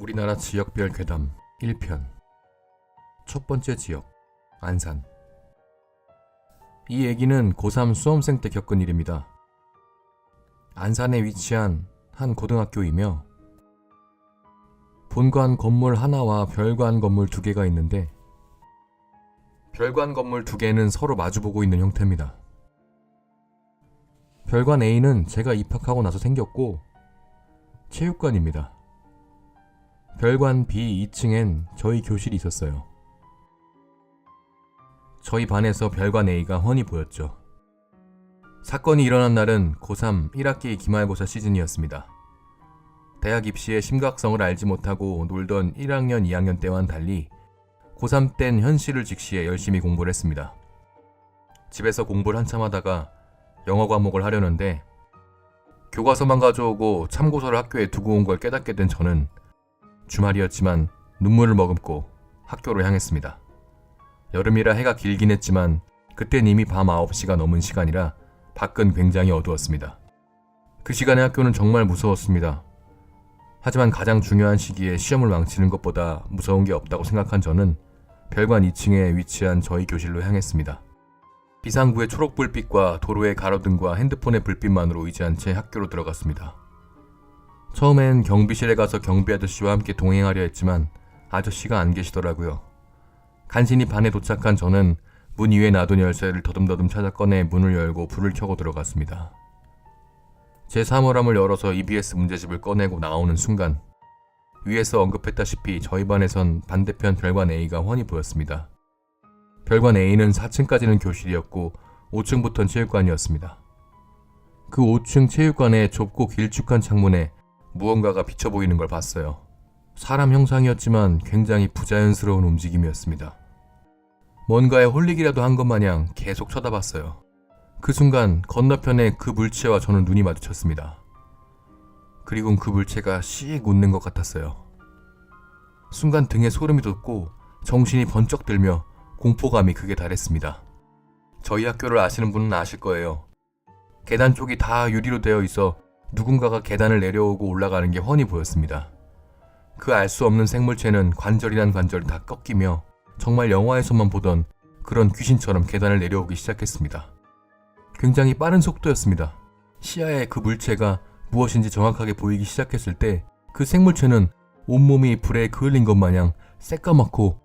우리나라 지역별 괴담 1편. 첫 번째 지역, 안산. 이 얘기는 고3 수험생 때 겪은 일입니다. 안산에 위치한 한 고등학교이며 본관 건물 하나와 별관 건물 2개가 있는데 별관 건물 2개는 서로 마주보고 있는 형태입니다. 별관 A는 제가 입학하고 나서 생겼고 체육관입니다. 별관 B 2층엔 저희 교실이 있었어요. 저희 반에서 별관 A가 훤히 보였죠. 사건이 일어난 날은 고3 1학기 기말고사 시즌이었습니다. 대학 입시의 심각성을 알지 못하고 놀던 1학년, 2학년 때와는 달리 고3 땐 현실을 직시해 열심히 공부를 했습니다. 집에서 공부를 한참 하다가 영어 과목을 하려는데 교과서만 가져오고 참고서를 학교에 두고 온 걸 깨닫게 된 저는 주말이었지만 눈물을 머금고 학교로 향했습니다. 여름이라 해가 길긴 했지만 그땐 이미 밤 9시가 넘은 시간이라 밖은 굉장히 어두웠습니다. 그 시간에 학교는 정말 무서웠습니다. 하지만 가장 중요한 시기에 시험을 망치는 것보다 무서운 게 없다고 생각한 저는 별관 2층에 위치한 저희 교실로 향했습니다. 비상구의 초록불빛과 도로의 가로등과 핸드폰의 불빛만으로 의지한 채 학교로 들어갔습니다. 처음엔 경비실에 가서 경비 아저씨와 함께 동행하려 했지만 아저씨가 안 계시더라고요. 간신히 반에 도착한 저는 문 위에 놔둔 열쇠를 더듬더듬 찾아 꺼내 문을 열고 불을 켜고 들어갔습니다. 제 사물함을 열어서 EBS 문제집을 꺼내고 나오는 순간 위에서 언급했다시피 저희 반에선 반대편 별관 A가 훤히 보였습니다. 별관 A는 4층까지는 교실이었고 5층부터는 체육관이었습니다. 그 5층 체육관의 좁고 길쭉한 창문에 무언가가 비쳐 보이는 걸 봤어요. 사람 형상이었지만 굉장히 부자연스러운 움직임이었습니다. 뭔가에 홀리기라도 한 것 마냥 계속 쳐다봤어요. 그 순간 건너편에 그 물체와 저는 눈이 마주쳤습니다. 그리곤 그 물체가 씩 웃는 것 같았어요. 순간 등에 소름이 돋고 정신이 번쩍 들며 공포감이 극에 달했습니다. 저희 학교를 아시는 분은 아실 거예요. 계단 쪽이 다 유리로 되어 있어 누군가가 계단을 내려오고 올라가는 게 훤히 보였습니다. 그 알 수 없는 생물체는 관절이란 관절이 다 꺾이며 정말 영화에서만 보던 그런 귀신처럼 계단을 내려오기 시작했습니다. 굉장히 빠른 속도였습니다. 시야에 그 물체가 무엇인지 정확하게 보이기 시작했을 때 그 생물체는 온몸이 불에 그을린 것 마냥 새까맣고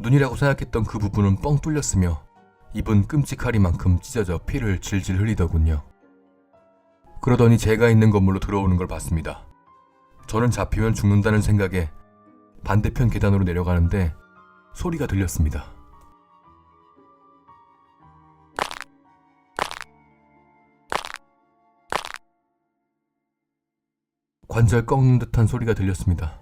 눈이라고 생각했던 그 부분은 뻥 뚫렸으며 입은 끔찍하리만큼 찢어져 피를 질질 흘리더군요. 그러더니 제가 있는 건물로 들어오는 걸 봤습니다. 저는 잡히면 죽는다는 생각에 반대편 계단으로 내려가는데 소리가 들렸습니다. 관절 꺾는 듯한 소리가 들렸습니다.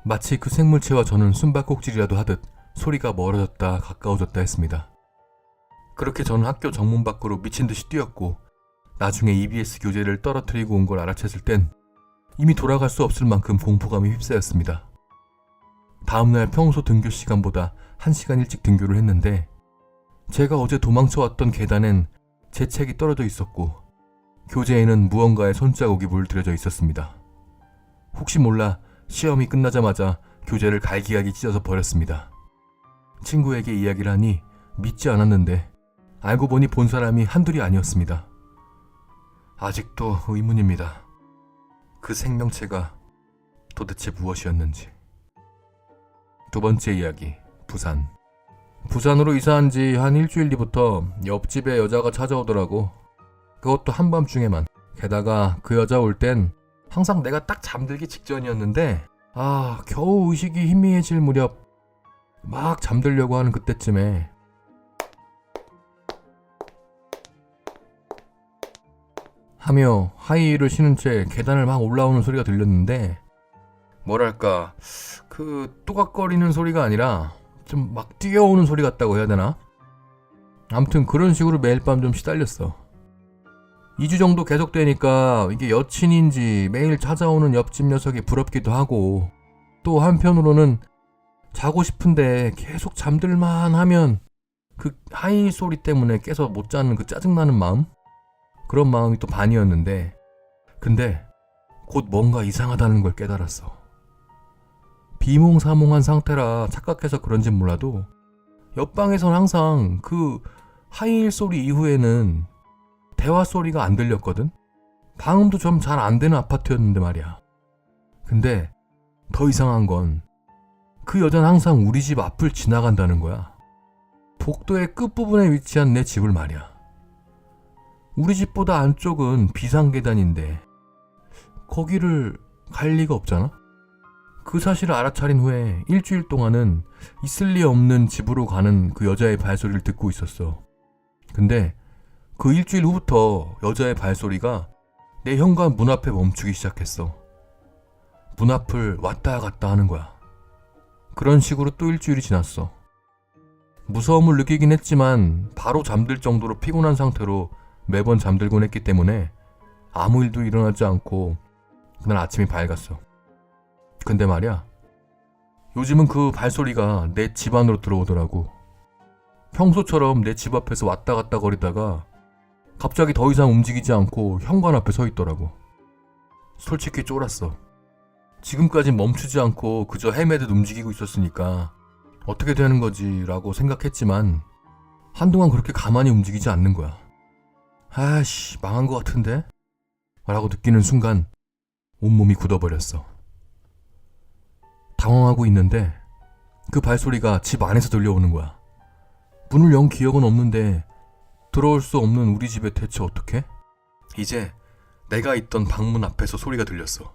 마치 그 생물체와 저는 숨바꼭질이라도 하듯 소리가 멀어졌다 가까워졌다 했습니다. 그렇게 저는 학교 정문 밖으로 미친 듯이 뛰었고 나중에 EBS 교재를 떨어뜨리고 온 걸 알아챘을 땐 이미 돌아갈 수 없을 만큼 공포감이 휩싸였습니다. 다음날 평소 등교 시간보다 1시간 일찍 등교를 했는데 제가 어제 도망쳐왔던 계단엔 제 책이 떨어져 있었고 교재에는 무언가의 손자국이 물들여져 있었습니다. 혹시 몰라 시험이 끝나자마자 교재를 갈기갈기 찢어서 버렸습니다. 친구에게 이야기를 하니 믿지 않았는데 알고 보니 본 사람이 한둘이 아니었습니다. 아직도 의문입니다. 그 생명체가 도대체 무엇이었는지. 두 번째 이야기, 부산. 부산으로 이사한 지 한 일주일 뒤부터 옆집에 여자가 찾아오더라고. 그것도 한밤중에만. 게다가 그 여자 올 땐 항상 내가 딱 잠들기 직전이었는데 겨우 의식이 희미해질 무렵 막 잠들려고 하는 그때쯤에 하며 하이힐을 신은 채 계단을 막 올라오는 소리가 들렸는데 뭐랄까 그 또각거리는 소리가 아니라 좀 막 뛰어오는 소리 같다고 해야 되나? 아무튼 그런 식으로 매일 밤 좀 시달렸어. 2주 정도 계속되니까 이게 여친인지 매일 찾아오는 옆집 녀석이 부럽기도 하고 또 한편으로는 자고 싶은데 계속 잠들만 하면 그 하이힐 소리 때문에 깨서 못 자는 그 짜증나는 마음? 그런 마음이 또 반이었는데 근데 곧 뭔가 이상하다는 걸 깨달았어. 비몽사몽한 상태라 착각해서 그런진 몰라도 옆방에선 항상 그 하이힐 소리 이후에는 대화 소리가 안 들렸거든? 방음도 좀 잘 안 되는 아파트였는데 말이야. 근데 더 이상한 건 그 여자는 항상 우리 집 앞을 지나간다는 거야. 복도의 끝부분에 위치한 내 집을 말이야. 우리 집보다 안쪽은 비상계단인데 거기를 갈 리가 없잖아? 그 사실을 알아차린 후에 일주일 동안은 있을 리 없는 집으로 가는 그 여자의 발소리를 듣고 있었어. 근데 그 일주일 후부터 여자의 발소리가 내 현관 문 앞에 멈추기 시작했어. 문 앞을 왔다 갔다 하는 거야. 그런 식으로 또 일주일이 지났어. 무서움을 느끼긴 했지만 바로 잠들 정도로 피곤한 상태로 매번 잠들곤 했기 때문에 아무 일도 일어나지 않고 그날 아침이 밝았어. 근데 말이야, 요즘은 그 발소리가 내 집 안으로 들어오더라고. 평소처럼 내 집 앞에서 왔다 갔다 거리다가 갑자기 더 이상 움직이지 않고 현관 앞에 서 있더라고. 솔직히 쫄았어. 지금까지 멈추지 않고 그저 헤매듯 움직이고 있었으니까 어떻게 되는 거지 라고 생각했지만 한동안 그렇게 가만히 움직이지 않는 거야. 아씨, 망한 것 같은데? 라고 느끼는 순간 온몸이 굳어버렸어. 당황하고 있는데 그 발소리가 집 안에서 들려오는 거야. 문을 연 기억은 없는데 들어올 수 없는 우리 집에 대체 어떡해? 이제 내가 있던 방문 앞에서 소리가 들렸어.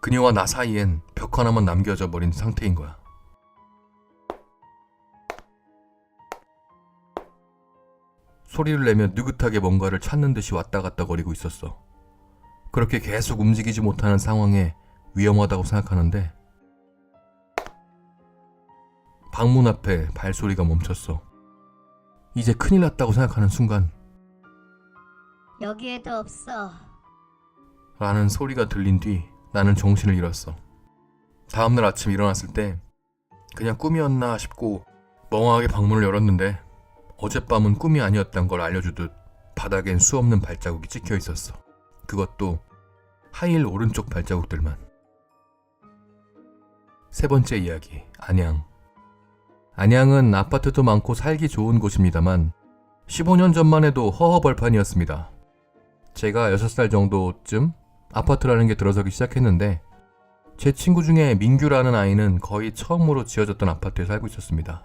그녀와 나 사이엔 벽 하나만 남겨져 버린 상태인 거야. 소리를 내며 느긋하게 뭔가를 찾는 듯이 왔다 갔다 거리고 있었어. 그렇게 계속 움직이지 못하는 상황에 위험하다고 생각하는데 방문 앞에 발소리가 멈췄어. 이제 큰일 났다고 생각하는 순간 여기에도 없어. 라는 소리가 들린 뒤 나는 정신을 잃었어. 다음날 아침 일어났을 때 그냥 꿈이었나 싶고 멍하게 방문을 열었는데 어젯밤은 꿈이 아니었단 걸 알려주듯 바닥엔 수없는 발자국이 찍혀 있었어. 그것도 하이힐 오른쪽 발자국들만. 세 번째 이야기, 안양. 안양은 아파트도 많고 살기 좋은 곳입니다만 15년 전만 해도 허허벌판이었습니다. 제가 6살 정도쯤 아파트라는 게 들어서기 시작했는데 제 친구 중에 민규라는 아이는 거의 처음으로 지어졌던 아파트에 살고 있었습니다.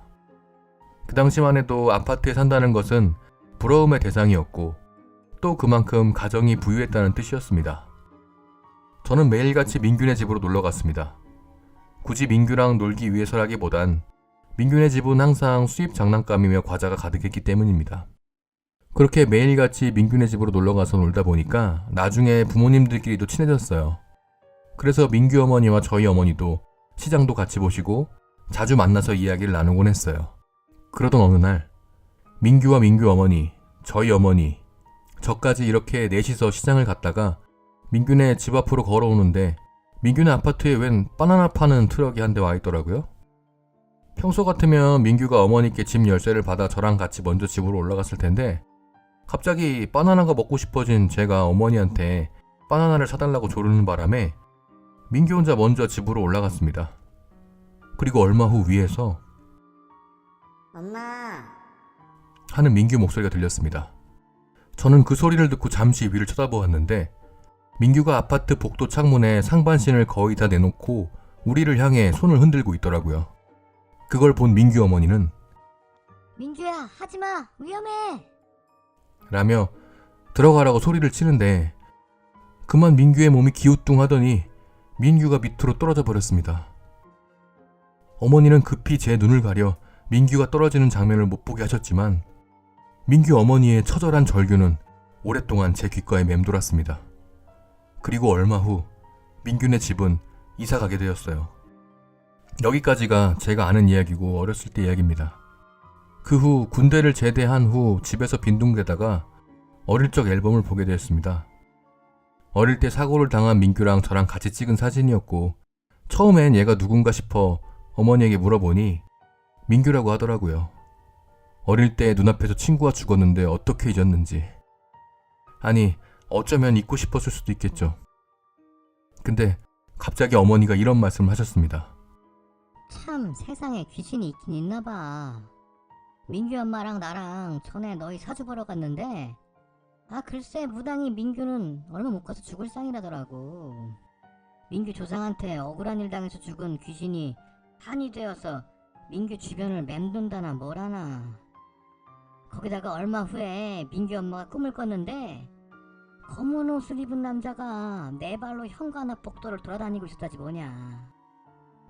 그 당시만 해도 아파트에 산다는 것은 부러움의 대상이었고 또 그만큼 가정이 부유했다는 뜻이었습니다. 저는 매일같이 민규네 집으로 놀러 갔습니다. 굳이 민규랑 놀기 위해서라기보단 민규네 집은 항상 수입 장난감이며 과자가 가득했기 때문입니다. 그렇게 매일같이 민규네 집으로 놀러가서 놀다 보니까 나중에 부모님들끼리도 친해졌어요. 그래서 민규 어머니와 저희 어머니도 시장도 같이 보시고 자주 만나서 이야기를 나누곤 했어요. 그러던 어느 날 민규와 민규 어머니, 저희 어머니, 저까지 이렇게 넷이서 시장을 갔다가 민규네 집 앞으로 걸어오는데 민규네 아파트에 웬 바나나 파는 트럭이 한 대 와 있더라고요. 평소 같으면 민규가 어머니께 집 열쇠를 받아 저랑 같이 먼저 집으로 올라갔을 텐데 갑자기 바나나가 먹고 싶어진 제가 어머니한테 바나나를 사달라고 조르는 바람에 민규 혼자 먼저 집으로 올라갔습니다. 그리고 얼마 후 위에서 엄마. 하는 민규 목소리가 들렸습니다. 저는 그 소리를 듣고 잠시 위를 쳐다보았는데 민규가 아파트 복도 창문에 상반신을 거의 다 내놓고 우리를 향해 손을 흔들고 있더라고요. 그걸 본 민규 어머니는 민규야, 하지마. 위험해. 라며 들어가라고 소리를 치는데 그만 민규의 몸이 기우뚱하더니 민규가 밑으로 떨어져 버렸습니다. 어머니는 급히 제 눈을 가려 민규가 떨어지는 장면을 못 보게 하셨지만 민규 어머니의 처절한 절규는 오랫동안 제 귓가에 맴돌았습니다. 그리고 얼마 후 민규네 집은 이사 가게 되었어요. 여기까지가 제가 아는 이야기고 어렸을 때 이야기입니다. 그 후 군대를 제대한 후 집에서 빈둥대다가 어릴 적 앨범을 보게 되었습니다. 어릴 때 사고를 당한 민규랑 저랑 같이 찍은 사진이었고 처음엔 얘가 누군가 싶어 어머니에게 물어보니 민규라고 하더라고요. 어릴 때 눈앞에서 친구가 죽었는데 어떻게 잊었는지. 아니, 어쩌면 잊고 싶었을 수도 있겠죠. 근데 갑자기 어머니가 이런 말씀을 하셨습니다. 참 세상에 귀신이 있긴 있나 봐. 민규 엄마랑 나랑 전에 너희 사주 보러 갔는데 글쎄 무당이 민규는 얼마 못 가서 죽을 상이라더라고. 민규 조상한테 억울한 일 당해서 죽은 귀신이 한이 되어서 민규 주변을 맴돈다나 뭐라나. 거기다가 얼마 후에 민규 엄마가 꿈을 꿨는데 검은 옷을 입은 남자가 네 발로 현관나 복도를 돌아다니고 있었다지 뭐냐.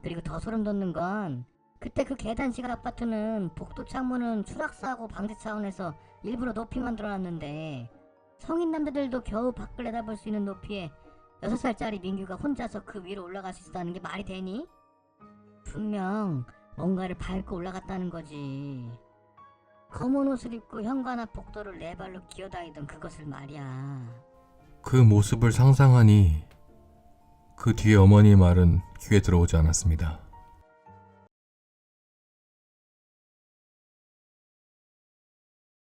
그리고 더 소름 돋는 건 그때 그 계단식 아파트는 복도 창문은 추락사고 방지 차원에서 일부러 높이 만들어놨는데 성인 남자들도 겨우 밖을 내다볼 수 있는 높이에 6살짜리 민규가 혼자서 그 위로 올라갈 수 있었다는 게 말이 되니? 분명 뭔가를 밟고 올라갔다는 거지. 검은 옷을 입고 현관 앞 복도를 네 발로 기어다니던 그것을 말이야. 그 모습을 상상하니 그 뒤에 어머니의 말은 귀에 들어오지 않았습니다.